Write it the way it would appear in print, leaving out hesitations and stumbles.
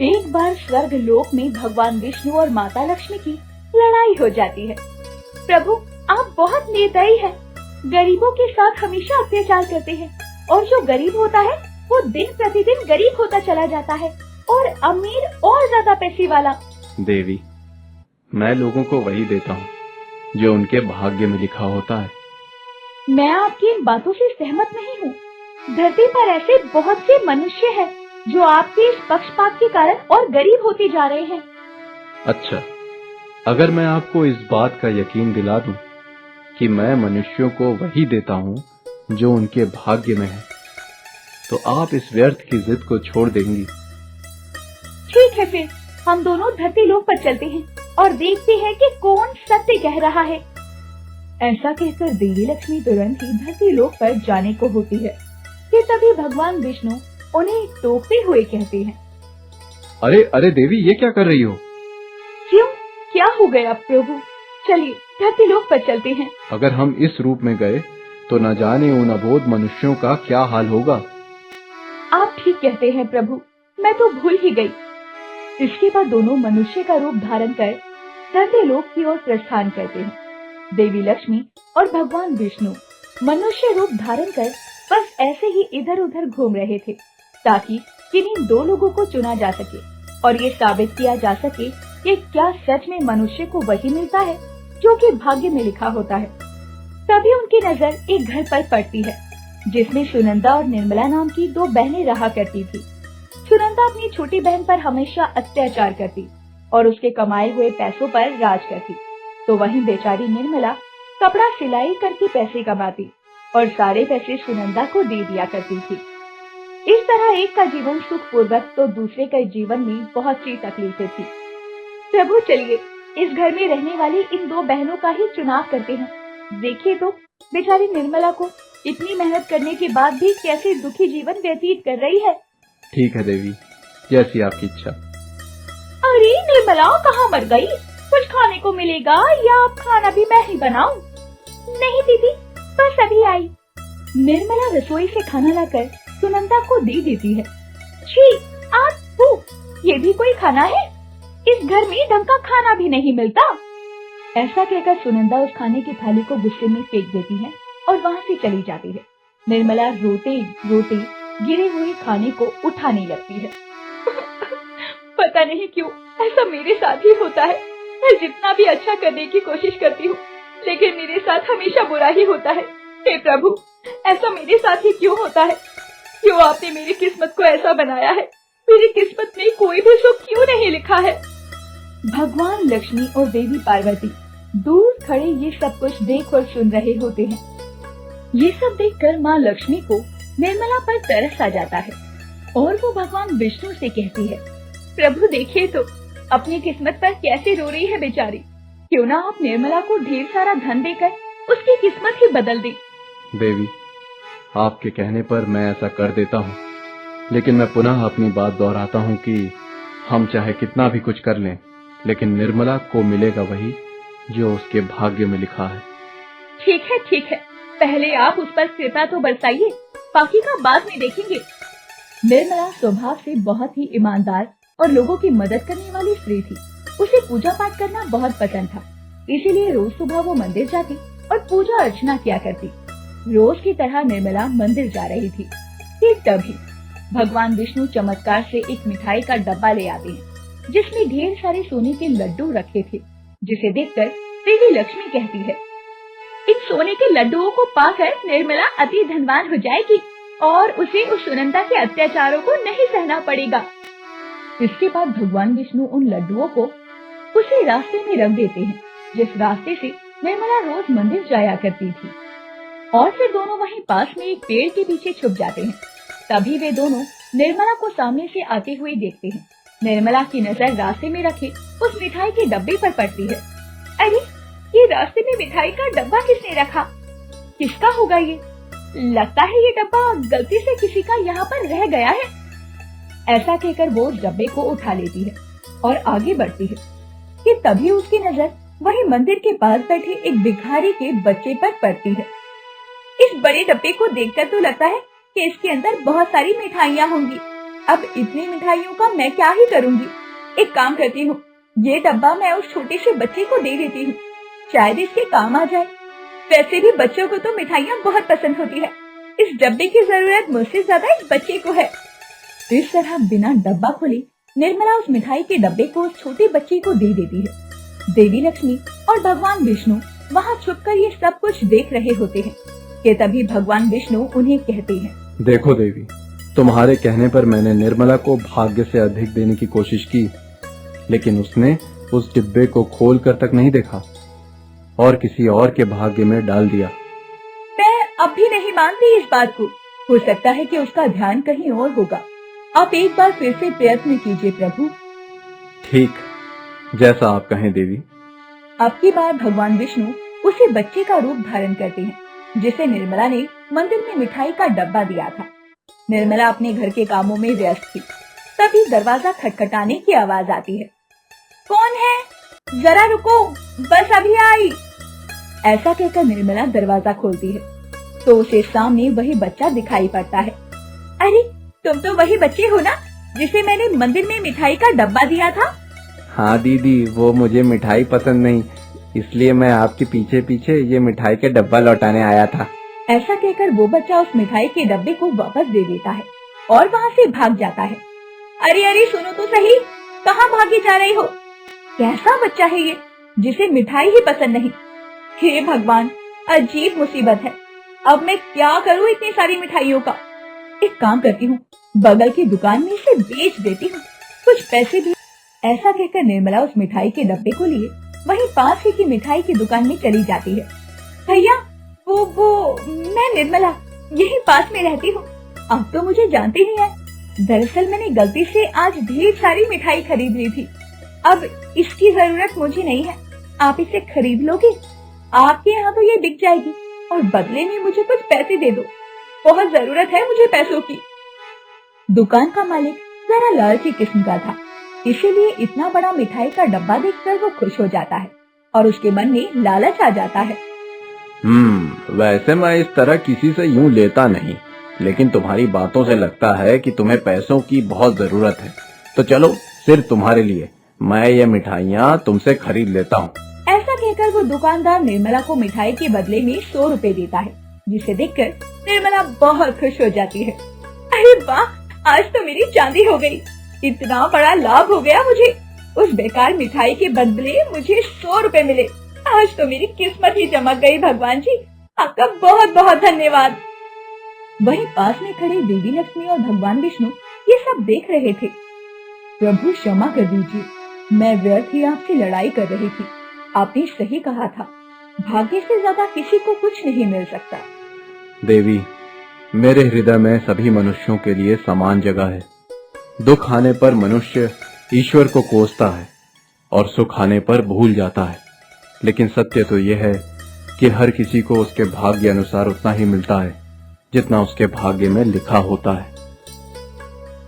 एक बार स्वर्ग लोक में भगवान विष्णु और माता लक्ष्मी की लड़ाई हो जाती है। प्रभु, आप बहुत निर्दयी हैं। गरीबों के साथ हमेशा अत्याचार करते हैं और जो गरीब होता है वो दिन प्रतिदिन गरीब होता चला जाता है और अमीर और ज्यादा पैसे वाला। देवी, मैं लोगों को वही देता हूँ जो उनके भाग्य में लिखा होता है। मैं आपकी इन बातों से सहमत नहीं हूँ। धरती पर ऐसे बहुत से मनुष्य हैं जो आपके इस पक्षपात के कारण और गरीब होते जा रहे हैं। अच्छा, अगर मैं आपको इस बात का यकीन दिला दूं कि मैं मनुष्यों को वही देता हूँ जो उनके भाग्य में है, तो आप इस व्यर्थ की जिद को छोड़ देंगी। ठीक है, फिर हम दोनों धरती लोक पर चलते हैं और देखते हैं कि कौन सत्य कह रहा है। ऐसा कहकर देवी लक्ष्मी तुरंत ही धरती लोक पर जाने को होती है कि तभी भगवान विष्णु उन्हें टोकते हुए कहते हैं, अरे अरे देवी, ये क्या कर रही हो? क्यों, क्या हो गया प्रभु? चलिए धरती लोक पर चलते हैं। अगर हम इस रूप में गए तो न जाने उन अबोध मनुष्यों का क्या हाल होगा। आप ठीक कहते हैं प्रभु, मैं तो भूल ही गई। इसके बाद दोनों मनुष्य का रूप धारण कर धरती लोक की ओर प्रस्थान करते हैं। देवी लक्ष्मी और भगवान विष्णु मनुष्य रूप धारण कर बस ऐसे ही इधर उधर घूम रहे थे ताकि किन्हीं दो लोगों को चुना जा सके और ये साबित किया जा सके कि क्या सच में मनुष्य को वही मिलता है जो कि भाग्य में लिखा होता है। तभी उनकी नजर एक घर पर पड़ती है जिसमें सुनंदा और निर्मला नाम की दो बहनें रहा करती थी। सुनंदा अपनी छोटी बहन पर हमेशा अत्याचार करती और उसके कमाए हुए पैसों पर राज करती, तो वहीं बेचारी निर्मला कपड़ा सिलाई करके पैसे कमाती और सारे पैसे सुनंदा को दे दिया करती थी। इस तरह एक का जीवन सुखपूर्वक तो दूसरे के जीवन में बहुत सी तकलीफें थी। प्रभु, चलिए इस घर में रहने वाली इन दो बहनों का ही चुनाव करते हैं। देखिए तो बेचारी निर्मला को इतनी मेहनत करने के बाद भी कैसे दुखी जीवन व्यतीत कर रही है। ठीक है देवी, जैसी आपकी इच्छा। अरे निर्मला कहाँ मर गई? कुछ खाने को मिलेगा या खाना भी मैं ही बनाऊं? नहीं दीदी, बस अभी आई। निर्मला रसोई से खाना लाकर सुनंदा को दे देती है। छी, आप ये भी कोई खाना है? इस घर में ढंग का खाना भी नहीं मिलता। ऐसा कहकर सुनंदा उस खाने की थाली को गुस्से में फेंक देती है और वहाँ से चली जाती है। निर्मला रोते रोते गिरे हुए खाने को उठाने लगती है। पता नहीं क्यों ऐसा मेरे साथ ही होता है। मैं जितना भी अच्छा करने की कोशिश करती हूँ लेकिन मेरे साथ हमेशा बुरा ही होता है। हे प्रभु, ऐसा मेरे साथ ही क्यों होता है? क्यों आपने मेरी किस्मत को ऐसा बनाया है? मेरी किस्मत में कोई भी सुख क्यों नहीं लिखा है? भगवान लक्ष्मी और देवी पार्वती दूर खड़े ये सब कुछ देख और सुन रहे होते हैं। ये सब देखकर माँ लक्ष्मी को निर्मला पर तरस आ जाता है और वो भगवान विष्णु से कहती है, प्रभु देखिए तो अपनी किस्मत पर कैसे रो रही है बेचारी। क्यों ना आप निर्मला को ढेर सारा धन देकर उसकी किस्मत ही बदल दी। देवी, आपके कहने पर मैं ऐसा कर देता हूँ, लेकिन मैं पुनः अपनी बात दोहराता हूँ कि हम चाहे कितना भी कुछ कर लें, लेकिन निर्मला को मिलेगा वही जो उसके भाग्य में लिखा है। ठीक है, पहले आप उस पर कृपा तो बरसाइए, बाकी का बाद में देखेंगे। निर्मला स्वभाव से बहुत ही ईमानदार और लोगों की मदद करने वाली स्त्री थी। उसे पूजा पाठ करना बहुत पसंद था, इसीलिए रोज सुबह वो मंदिर जाती और पूजा अर्चना किया करती। रोज की तरह निर्मला मंदिर जा रही थी कि तभी भगवान विष्णु चमत्कार से एक मिठाई का डब्बा ले आते हैं जिसमें ढेर सारे सोने के लड्डू रखे थे, जिसे देखकर देवी लक्ष्मी कहती है, इन सोने के लड्डुओं को पाकर निर्मला अति धनवान हो जाएगी और उसे उस सुनंदा के अत्याचारों को नहीं सहना पड़ेगा। इसके बाद भगवान विष्णु उन लड्डुओं को उसी रास्ते में रख देते हैं जिस रास्ते से निर्मला रोज मंदिर जाया करती थी, और फिर दोनों वहीं पास में एक पेड़ के पीछे छुप जाते हैं। तभी वे दोनों निर्मला को सामने से आते हुए देखते हैं। निर्मला की नजर रास्ते में रखे उस मिठाई के डब्बे पर पड़ती है। अरे, ये रास्ते में मिठाई का डब्बा किसने रखा? किसका होगा ये? लगता है ये डब्बा गलती से किसी का यहाँ पर रह गया है। ऐसा कहकर वो उस डब्बे को उठा लेती है और आगे बढ़ती है कि तभी उसकी नजर वही मंदिर के पास बैठे एक भिखारी के बच्चे पर पड़ती है। इस बड़े डब्बे को देखकर तो लगता है कि इसके अंदर बहुत सारी मिठाइयाँ होंगी। अब इतनी मिठाइयों का मैं क्या ही करूंगी। एक काम करती हूँ, ये डब्बा मैं उस छोटे से बच्चे को दे देती हूँ, शायद इसके काम आ जाए। वैसे भी बच्चों को तो मिठाइयाँ बहुत पसंद होती है, इस डब्बे की जरूरत मुझसे ज्यादा इस बच्चे को है। इस तरह बिना डब्बा खोले निर्मला उस मिठाई के डब्बे को उस छोटे बच्चे को दे देती है। देवी लक्ष्मी और भगवान विष्णु वहाँ छुपकर ये सब कुछ देख रहे होते हैं कि तभी भगवान विष्णु उन्हें कहते हैं, देखो देवी, तुम्हारे कहने पर मैंने निर्मला को भाग्य से अधिक देने की कोशिश की, लेकिन उसने उस डिब्बे को खोल कर तक नहीं देखा और किसी और के भाग्य में डाल दिया। मैं अब भी नहीं मानती इस बात को। हो सकता है कि उसका ध्यान कहीं और होगा। आप एक बार फिर से प्रयत्न कीजिए प्रभु। ठीक, जैसा आप कहें देवी। अब की बार भगवान विष्णु उसी बच्चे का रूप धारण करते हैं जिसे निर्मला ने मंदिर में मिठाई का डब्बा दिया था। निर्मला अपने घर के कामों में व्यस्त थी, तभी दरवाजा खटखटाने की आवाज आती है। कौन है? जरा रुको, बस अभी आई। ऐसा कहकर निर्मला दरवाजा खोलती है तो उसे सामने वही बच्चा दिखाई पड़ता है। अरे, तुम तो वही बच्चे हो ना जिसे मैंने मंदिर में मिठाई का डब्बा दिया था? हाँ दीदी, वो मुझे मिठाई पसंद नहीं, इसलिए मैं आपके पीछे पीछे ये मिठाई के डब्बा लौटाने आया था। ऐसा कहकर वो बच्चा उस मिठाई के डब्बे को वापस दे देता है और वहाँ से भाग जाता है। अरे अरे, सुनो तो सही, कहाँ भागे जा रहे हो? कैसा बच्चा है ये जिसे मिठाई ही पसंद नहीं? हे भगवान, अजीब मुसीबत है। अब मैं क्या करूँ इतनी सारी मिठाइयों का? एक काम करती हूँ, बगल की दुकान में इसे बेच देती हूँ, कुछ पैसे भी। ऐसा कहकर निर्मला उस मिठाई के डब्बे को लिए वहीं पास ही की मिठाई की दुकान में चली जाती है। भैया, वो मैं निर्मला यही पास में रहती हूँ। आप तो मुझे जानते ही हैं। दरअसल मैंने गलती से आज ढेर सारी मिठाई खरीद ली थी। अब इसकी जरूरत मुझे नहीं है, आप इसे खरीद लोगे? आपके यहाँ तो ये बिक जाएगी और बदले में मुझे कुछ पैसे दे दो, बहुत जरूरत है मुझे पैसों की। दुकान का मालिक जरा लालची किस्म का था, इसीलिए इतना बड़ा मिठाई का डब्बा देखकर वो खुश हो जाता है और उसके मन में लालच आ जाता है। वैसे मैं इस तरह किसी से यूं लेता नहीं, लेकिन तुम्हारी बातों से लगता है कि तुम्हें पैसों की बहुत जरूरत है, तो चलो सिर्फ तुम्हारे लिए मैं ये मिठाइयाँ तुमसे खरीद लेता हूँ। ऐसा कहकर वो दुकानदार निर्मला को मिठाई के बदले में 100 रुपए देता है, जिसे देखकर निर्मला बहुत खुश हो जाती है। अरे वाह, आज तो मेरी चांदी हो गई, इतना बड़ा लाभ हो गया मुझे। उस बेकार मिठाई के बदले मुझे 100 रुपए मिले। आज तो मेरी किस्मत ही चमक गई। भगवान जी, आपका बहुत बहुत धन्यवाद। वहीं पास में खड़े देवी लक्ष्मी और भगवान विष्णु ये सब देख रहे थे। प्रभु क्षमा कर दीजिए, मैं व्यर्थ ही आपसे लड़ाई कर रही थी। आपने सही कहा था, भाग्य से ज्यादा किसी को कुछ नहीं मिल सकता। देवी, मेरे हृदय में सभी मनुष्यों के लिए समान जगह है। दुख आने पर मनुष्य ईश्वर को कोसता है और सुख आने पर भूल जाता है, लेकिन सत्य तो यह है कि हर किसी को उसके भाग्य अनुसार उतना ही मिलता है जितना उसके भाग्य में लिखा होता है।